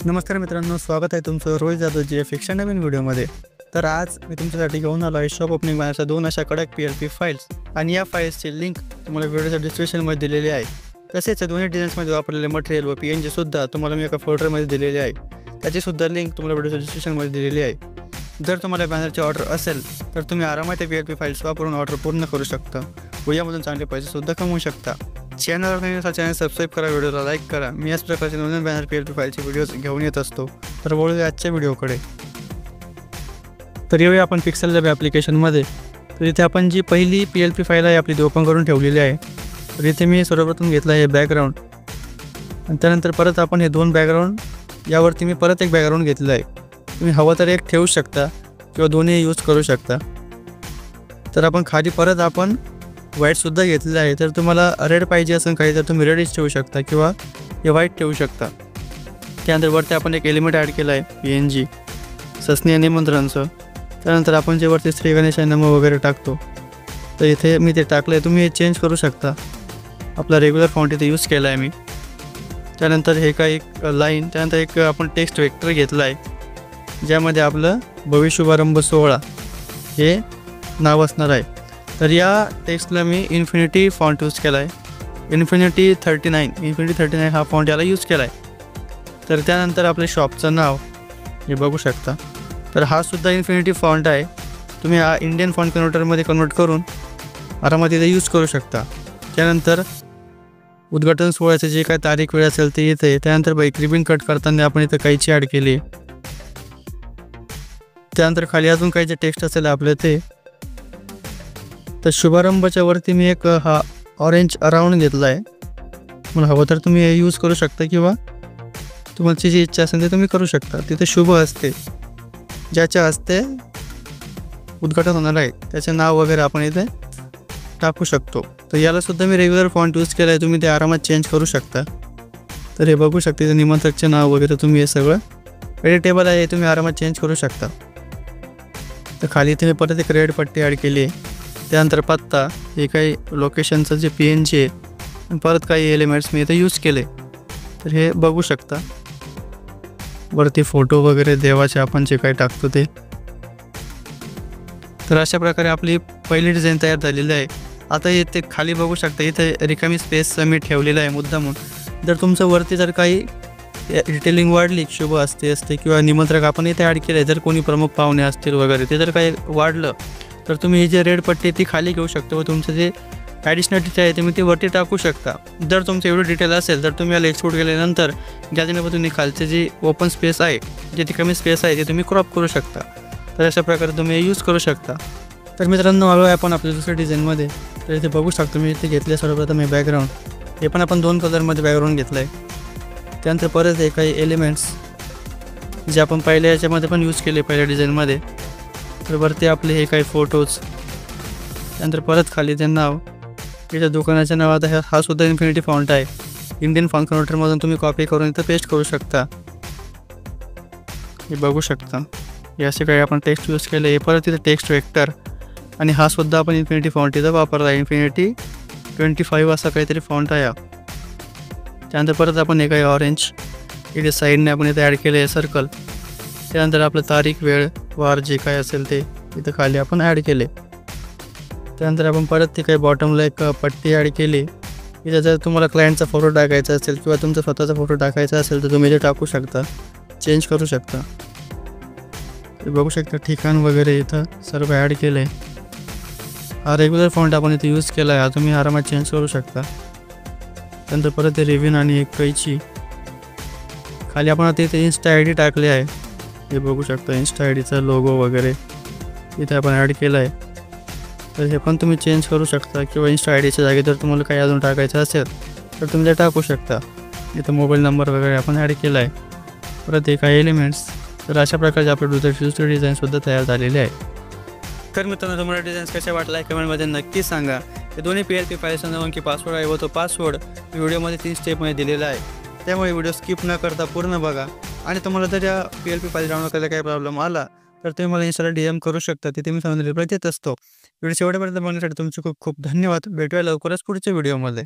नमस्कार मित्रांनो, स्वागत आहे तुमचं रोहित जाधव GFX नवीन व्हिडिओमध्ये। तर आज मी तुमच्यासाठी घेऊन आलो आहे शॉप ओपनिंग बनवण्याच्या 2 अशा कडक PLP फाइल्स आणि या फाइल्सची लिंक तुम्हाला व्हिडिओच्या डिस्क्रिप्शनमध्ये दिलेली आहे। तसेच दोन्ही डिझाईन्समध्ये वापरलेले मटेरियल व PNG सुद्धा तुम्हाला मी एका फोल्डरमध्ये दिलेली आहे। त्याची सुद्धा लिंक तुम्हाला व्हिडिओच्या डिस्क्रिप्शनमध्ये दिलेली आहे। जर तुम्हाला बॅनरची ऑर्डर असेल तर तुम्ही आरामात PLP फाइल्स वापरून ऑर्डर पूर्ण करू शकता व यामधून चांगले पैसे सुद्धा कमवू शकता। चॅनलवर नवीन असाल चॅनल सबस्क्राइब करा, व्हिडिओला लाईक करा। मी याच प्रकारचे नवीन बॅनर PLP फाइलचे व्हिडिओज घेऊन येत असतो। तर वळूया आजच्या व्हिडिओकडे। तर येऊया आपण पिक्सेल लॅब ॲप्लिकेशनमध्ये। तर इथे आपण जी पहिली PLP फाईल आहे आपली ती ओपन करून ठेवलेली आहे। तर इथे मी सर्वप्रथम घेतला आहे बॅकग्राऊंड आणि त्यानंतर परत आपण हे 2 बॅकग्राऊंड यावरती मी परत एक बॅकग्राऊंड घेतलेला आहे। तुम्ही हवं तर एक ठेवू शकता किंवा दोन्ही यूज करू शकता। तर आपण खाली परत आपण व्हाईट सुद्धा घेतलेला आहे। तर तुम्हाला रेड पाहिजे असेल काही तर तुम्ही रेडच ठेवू शकता किंवा हे व्हाईट ठेवू शकता। त्यानंतर वरती आपण एक एलिमेंट ॲड केला आहे PNG सस्नी निमंत्रणचं। त्यानंतर आपण जे वरती श्री गणेश नम वगैरे टाकतो तर इथे मी ते टाकलं आहे, तुम्ही हे चेंज करू शकता। आपला रेग्युलर फॉन्ट इथे यूज केला आहे मी। त्यानंतर हे काही एक लाईन, त्यानंतर एक आपण टेक्स्ट वेक्टर घेतला आहे ज्यामध्ये आपलं भव्य शुभारंभ 16 हे नाव असणार आहे। तर या टेक्स्टला मी इन्फिनिटी फॉन्ट यूज केला आहे, इन्फिनिटी 39 हा फॉन्ट याला यूज केला आहे। तर त्यानंतर आपले शॉपचं नाव हे बघू शकता। तर हा सुद्धा इन्फिनिटी फॉन्ट आहे, तुम्ही हा इंडियन फॉन्ट कन्वर्टरमध्ये कन्वर्ट करून आरामात इथे यूज करू शकता। त्यानंतर उद्घाटन सोहळ्याचे जे काय तारीख वेळ असेल ते इथे। त्यानंतर बाईक रिबिन कट करताना आपण इथं काहीची ॲड केली। त्यानंतर खाली अजून काही जे टेक्स्ट असेल आपलं ते। तर शुभारंभाच्या वरती मी एक हा ऑरेंज अराउंड घेतला आहे। मला हवं तर तुम्ही हे यूज करू शकता किंवा तुमची जी इच्छा असेल ते तुम्ही करू शकता। तिथे शुभ असते, ज्याच्या हस्ते उद्घाटन होणार आहे त्याचे नाव वगैरे आपण इथे टाकू शकतो। तर याला सुद्धा मी रेग्युलर फॉन्ट यूज केला आहे, तुम्ही ते आरामात चेंज करू शकता। तर हे बघू शकता इथे निमंत्रकचे नाव वगैरे तुम्ही हे सगळं एडिटेबल आहे, तुम्ही आरामात चेंज करू शकता। तर खाली इथे मी परत एक रेड पट्टी ॲड केली आहे। त्यानंतर पत्ता हे काही लोकेशनचं जे PNG आहे आणि परत काही एलिमेंट्स मी इथे यूज केले। तर हे बघू शकता वरती फोटो वगैरे देवाचे आपण जे काही टाकतो ते। तर अशा प्रकारे आपली पहिली डिझाईन तयार झालेली आहे। आता इथे खाली बघू शकता इथे रिकामी स्पेस मी ठेवलेला आहे मुद्दामून। जर तुमचं वरती जर काही डिटेलिंग वाढली, शुभ असते किंवा निमंत्रक आपण इथे ॲड केले, जर कोणी प्रमुख पाहुणे असतील वगैरे ते जर काही वाढलं तर तुम्ही ही जे रेड पट्टी ती खाली घेऊ शकता व तुमचं जे ॲडिशनल डिटेल आहे तुम्ही ते वरती टाकू शकता। जर तुमचं एवढं डिटेल असेल तर तुम्ही याला एक्सपोर्ट केल्यानंतर गॅलरीमध्ये तुम्ही खालचे जी ओपन स्पेस आहे, जे ती कमी स्पेस आहे ते तुम्ही क्रॉप करू शकता। तर अशा प्रकारे तुम्ही यूज करू शकता। तर मित्रांनो, आलो आहे आपण आपल्या दुसऱ्या डिझाईनमध्ये। तर इथे बघू शकतो मी इथे घेतले सर्वप्रथम हे बॅकग्राऊंड, हे पण आपण 2 कलरमध्ये बॅकग्राऊंड घेतलं आहे। त्यानंतर परत हे काही एलिमेंट्स जे आपण पहिल्या याच्यामध्ये पण यूज केले पहिल्या डिझाईनमध्ये। तर वरती आपले हे काही फोटोज, त्यानंतर परत खाली ते नाव, त्याच्या दुकानाच्या नावात हा सुद्धा इन्फिनिटी फॉन्ट आहे। इंडियन फॉन्ट कन्वर्टरमधून तुम्ही कॉपी करून इथं पेस्ट करू शकता। हे बघू शकता हे असे काही आपण टेक्स्ट यूज केले। हे परत इथे टेक्स्ट वेक्टर आणि हा सुद्धा आपण इन्फिनिटी फॉन्ट इथं वापरला आहे, इन्फिनिटी 25 असा काहीतरी फॉन्ट आहे। त्यानंतर परत आपण हे काही ऑरेंज इथे साईडने आपण इथे ॲड केले आहे सर्कल। त्यानंतर आपलं तारीख वेळ वार जे काय असेल ते इथं खाली आपण ॲड केले। त्यानंतर आपण परत ते काही बॉटमला एक पट्टी ॲड केली। इथं जर तुम्हाला क्लायंटचा फोटो टाकायचा असेल किंवा तुमचा स्वतःचा फोटो टाकायचा असेल तर तुम्ही इथे टाकू शकता, चेंज करू शकता। ते बघू शकता ठिकाण वगैरे इथं सर्व ॲड केलं आहे। हा रेग्युलर फॉन्ट आपण इथे यूज केला आहे, हा तुम्ही आरामात चेंज करू शकता। त्यानंतर परत ते रिव्हिन आणि एक कैची खाली आपण आता इथे इन्स्टा ID टाकले आहे। हे बघू शकता इन्स्टा IDचा लोगो वगैरे इथे आपण ॲड केला आहे। तर हे पण तुम्ही चेंज करू शकता किंवा इन्स्टा IDच्या जागी जर तुम्हाला काही अजून टाकायचं असेल तर तुम्ही ते टाकू शकता। इथं मोबाईल नंबर वगैरे आपण ॲड केला आहे। परत हे काही एलिमेंट्स। तर अशा प्रकारचे आपले दुसरे डिझाईनसुद्धा तयार झालेले आहे। तर मित्रांनो, तुम्हाला डिझाईन्स कशा वाटला कमेंटमध्ये नक्की सांगा। हे दोन्ही PLP फाईल्सचा 9 अंकी पासवर्ड आहे व तो पासवर्ड व्हिडिओमध्ये 3 स्टेपमध्ये दिलेला आहे, त्यामुळे व्हिडिओ स्किप न करता पूर्ण बघा। आणि तुम्हाला जर या PLP फाईल डाउनलोड करायला काही प्रॉब्लेम आला तर तुम्ही मला इंस्टाला DM करू शकता, तिथे मी तुम्हाला रिप्लाय देत असतो। व्हिडिओ शेवटपर्यंत बघण्यासाठी तुमचे खूप खूप धन्यवाद। भेटूया लवकरच पुढच्या व्हिडिओमध्ये।